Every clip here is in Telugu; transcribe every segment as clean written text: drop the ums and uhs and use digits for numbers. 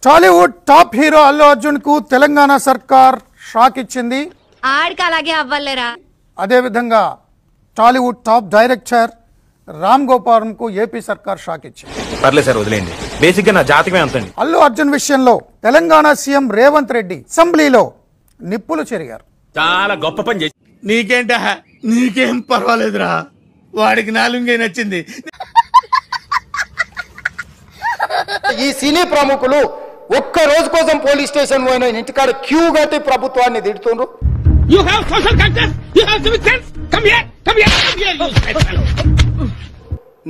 Tollywood top hero Allu Arjun కు తెలంగాణ సర్కార్ షాక్ ఇచ్చింది. ఆడికి అలాగే అవ్వలేరా. అదే విధంగా Tollywood top director Ram Gopal కు ఏపీ సర్కార్ షాక్ ఇచ్చింది. పర్లేదు సార్, వదిలేండి. బేసిక్ గా నా జాతకమే అంతండి. అల్లు అర్జున్ విషయంలో తెలంగాణ సీఎం రేవంత్ రెడ్డి అసెంబ్లీలో నిప్పులు చెరిగారు. చాలా గొప్ప పని చేసి. నీకేంట, నీకేం పర్వాలేదురా, వాడికి నాలుగే నచ్చింది. ఈ సినీ ప్రముఖులు ఒక్క రోజు కోసం పోలీస్ స్టేషన్ పోయిన ఇంటికాడ క్యూ కట్టి ప్రభుత్వాన్ని తిడుతుండ్రు.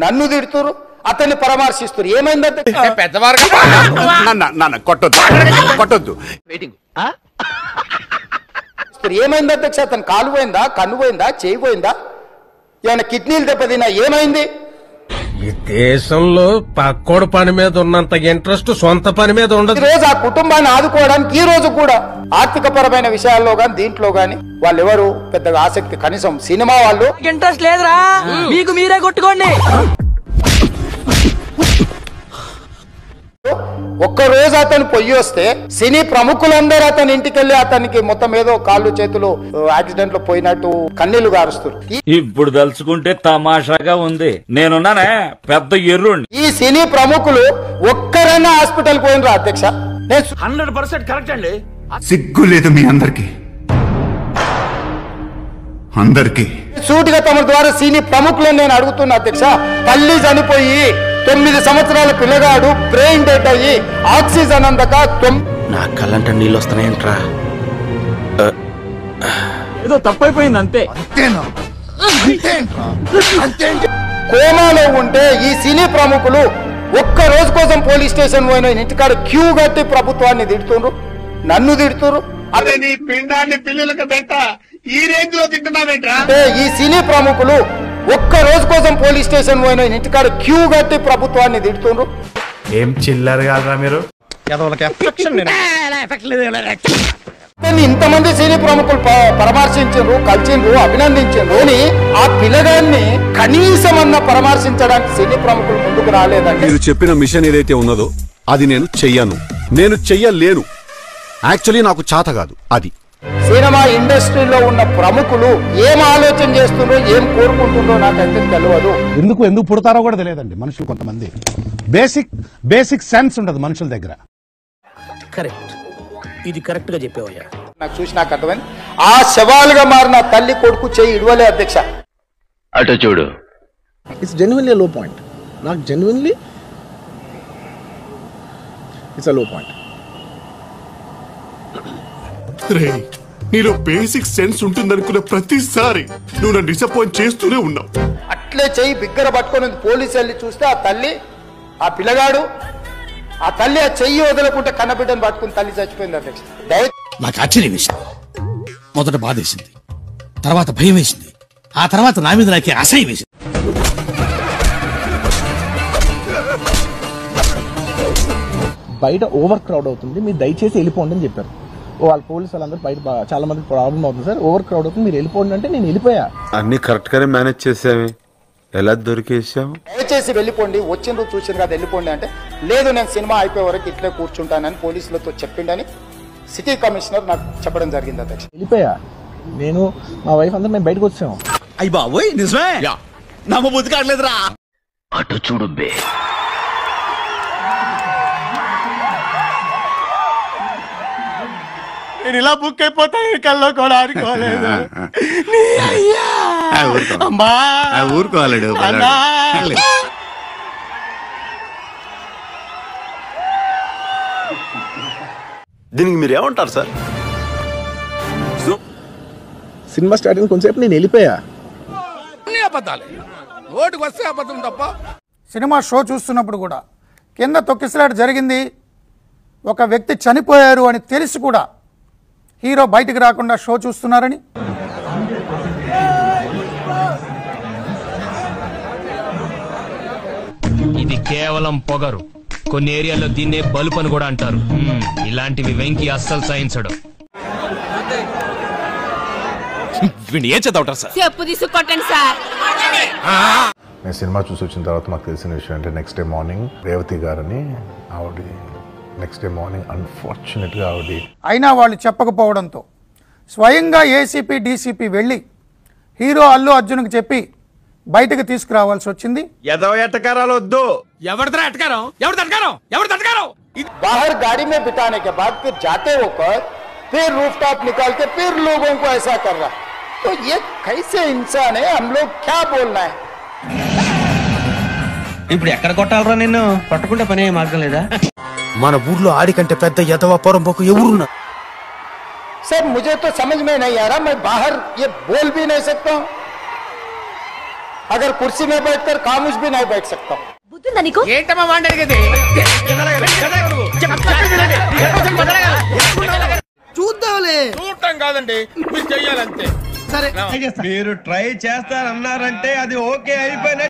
నన్ను తిడుతురు, అతన్ని పరామర్శిస్తున్నారు. ఏమైందంటే కొట్టొద్దు. ఏమైంది అధ్యక్ష? అతను కాలు పోయిందా, కన్ను పోయిందా, చేయి పోయిందా, ఏమైనా కిడ్నీలు దెబ్బతిన్నా, ఏమైంది? ఈ దేశంలో పక్కోడు పని మీద ఉన్నంత ఇంట్రెస్ట్ సొంత పని మీద ఉండదు. ఈ రోజు ఆ కుటుంబాన్ని ఆదుకోవడానికి ఈ రోజు కూడా ఆర్థిక పరమైన విషయాల్లో గాని దీంట్లో గాని వాళ్ళు ఎవరు పెద్దగా ఆసక్తి, కనీసం సినిమా వాళ్ళు ఇంట్రెస్ట్ లేదురా, మీకు మీరే కొట్టుకోండి. ఒక్క రోజు అతను పొయ్యి వస్తే సినీ ప్రముఖులందరూ అతని ఇంటికి వెళ్ళి అతనికి మొత్తం ఏదో కాళ్ళు చేతులు యాక్సిడెంట్ లో పోయినట్టు కన్నీళ్లు గారుస్తారు. ఇప్పుడు తలుచుకుంటే తమాషాగా ఉంది. నేనున్నానే పెద్ద ఎర్రుండి. ఈ సినీ ప్రముఖులు ఒక్కరైనా హాస్పిటల్ పోయినరా అధ్యక్ష? 100% కరెక్ట్ అండి. సిగ్గు లేదు మీ అందరికి. సూటిగా తమ ద్వారా సినీ ప్రముఖులను నేను అడుగుతున్నా అధ్యక్ష. తల్లి చనిపోయి 9 సంవత్సరాల పిల్లగాడు బ్రెయిన్ డెడ్ అయ్యి ఆక్సిజన్ అందక నా కళ్ళంట నీళ్ళు వస్తున్నాయంట్రా. ఏదో తప్పైపోయింది అంతే. కోమాలో ఉంటే ఈ సినీ ప్రముఖులు ఒక్క రోజు కోసం పోలీస్ స్టేషన్ పోయిన ఇంటికాడ క్యూ కట్టి ప్రభుత్వాన్ని తిడుతుండ్రు, నన్ను తిడుతురు. అదే నీ పిండాన్ని పిల్లలకు పెట్ట ఈ రేంజ్ లో తింటున్నావేంట్రా? ఈ సినీ ప్రముఖులు ఒక్క రోజు కోసం పోలీస్ స్టేషన్ పోయిన ఇంటికాడ క్యూ కట్టి ప్రభుత్వాన్ని తిడుతుండ్రు. ఏం చిల్లర కాదురా మీరు. ఇంతమంది సినీ ప్రముఖులు పరామర్శించారు, కలిసిండ్రు, అభినందించారు. ఆ పిల్లగాన్ని కనీసం అన్న పరామర్శించడానికి సినీ ప్రముఖులు ముందుకు రాలేదండి. మీరు చెప్పిన మిషన్ ఏదైతే ఉన్నదో అది నేను చెయ్యలేను. యాక్చువల్లీ నాకు చేత కాదు. అది సినిమా ఇండస్ట్రీలో ఉన్న ప్రముఖులు ఏం ఆలోచన చేస్తుండ్రో, ఏం కోరుకుంటుండ్రో నాకైతే తెలియదు. ఎందుకు పుడతారో కూడా తెలియదండి మనుషులు. కొంతమంది బేసిక్ సెన్స్ ఉండదు మనుషుల దగ్గర. కరెక్ట్, ఇది కరెక్ట్ గా చెప్పేవయ్యా. నాకు చూసి నాకు అర్థమైంది. ఆ శవాలుగా మారిన తల్లి కొడుకు చేయి ఇడవలే అధ్యక్ష. అటు చూడు. ఇట్స్ జెన్యున్లీ లో పాయింట్. నాకు జెన్యున్లీ ఇట్స్ అ లో పాయింట్. నీలో బేసిక్ సెన్స్ ఉంటుందనుకున్న ప్రతిసారి నువ్వు నన్ను డిసప్పాయింట్ చేస్తూనే ఉన్నావు. అట్లే చెయ్యి బిగ్గర పట్టుకొని పోలీసు వెళ్ళి చూస్తే ఆ తల్లి, ఆ పిల్లగాడు, ఆ తల్లి ఆ చెయ్యి వదలకుంటే కన్నబిడ్డను పట్టుకుని తల్లి చచ్చిపోయింది అధ్యక్ష. నాకు ఆశ్చర్యం వేసింది. మొదట బాధ వేసింది, తర్వాత భయం వేసింది, ఆ తర్వాత నా మీద నాకే అసహ్యం వేసింది. బయట ఓవర్ క్రౌడ్ అవుతుంది, మీరు దయచేసి వెళ్ళిపోండి అని చెప్పారు. వాళ్ళ పోలీసు వాళ్ళందరూ బయట చాలా మంది ప్రాబ్లం అవుతుంది సార్, ఓవర్ క్రౌడ్ అవుతుంది, మీరు వెళ్ళిపోండి అంటే నేను వెళ్ళిపోయా. అన్ని కరెక్ట్ గానే మేనేజ్ చేసామే, ఎలా దొరికేసాము. దయచేసి వెళ్ళిపోండి, వచ్చిండ్రు చూసిండ్రు కదా వెళ్ళిపోండి అంటే, లేదు నేను సినిమా అయిపోయే వరకు ఇట్లే కూర్చుంటానని పోలీసులతో చెప్పిండని సిటీ కమిషనర్ నాకు చెప్పడం జరిగింది అధ్యక్ష. వెళ్ళిపోయా నేను, మా వైఫ్ అందరూ మేము బయటకు వచ్చాము. అయ్యి బాబోయ్ నిజమే, నమ్మబుద్ధి కావట్లేదురా. అటు చూడు బే. నేను ఇలా బుక్ అయిపోతా కల్లో కూడా అనుకోలేదు. ఊరుకోవాలడు. దీనికి మీరు ఏమంటారు సార్? సినిమా స్టార్టింగ్ కొంచెంసేపు నేను వెళ్ళిపోయా. నోటికి వస్తే అబద్ధం తప్ప. సినిమా షో చూస్తున్నప్పుడు కూడా కింద తొక్కిసలాట జరిగింది, ఒక వ్యక్తి చనిపోయారు అని తెలిసి కూడా హీరో బయటికి రాకుండా షో చూస్తున్నారని, ఇది కేవలం పొగరు. కొన్ని ఏరియాలో దీన్నే బల్బ్ అని కూడా అంటారు. ఇలాంటివి వెంకి అస్సలు సహించడు. ఏం చదవటారు సార్? చెప్పు తీసుకొట్టండి సార్. నేను సినిమా చూసి వచ్చిన తర్వాత మాకు తెలిసిన విషయం అంటే నెక్స్ట్ డే మార్నింగ్ రేవతి గారని ఆవిడ నెక్స్ట్ డే మార్నింగ్ అన్ఫార్చునేట్గా ఆవిడ అయినా వాళ్ళు చెప్పకపోవడంతో స్వయంగా ఏసీపీ డీసీపీ వెళ్ళి హీరో అల్లు అర్జున్కి చెప్పి బయటకు తీసుకురావాల్సి వచ్చింది. ఎదవ ఎట్టకారాలు వద్దు. ఎవరిదా ఎటకారం? ఎవరిది ఎటకారం? ఎవరిది ఎటకారం? बाहर गाड़ी में बिठाने के बाद फिर जाते होकर फिर रूफटॉप निकाल के फिर लोगों को ऐसा कर रहा, तो ये कैसे इंसान है? हम लोग क्या बोलना है? ఇప్పుడు ఎక్కడ కొట్టాలరా నిన్ను? పట్టుకుంటే పని మార్గం లేదా? మన ఊర్లో ఆడికంటే పెద్ద ఎదవ పొరంపోకు ఎవరున్నా? सर मुझे तो समझ में नहीं आ रहा, मैं बाहर ये बोल भी नहीं सकता हूँ, अगर कुर्सी में बैठकर खामोश भी नहीं बैठ सकता हूँ. ఏంటమ్మా వాడిని అడిగేది? చూద్దాంలే. చూడటం కాదండి, మీరు చెయ్యాలంతే. సరే మీరు ట్రై చేస్తారన్నారంటే అది ఓకే అయిపోయిన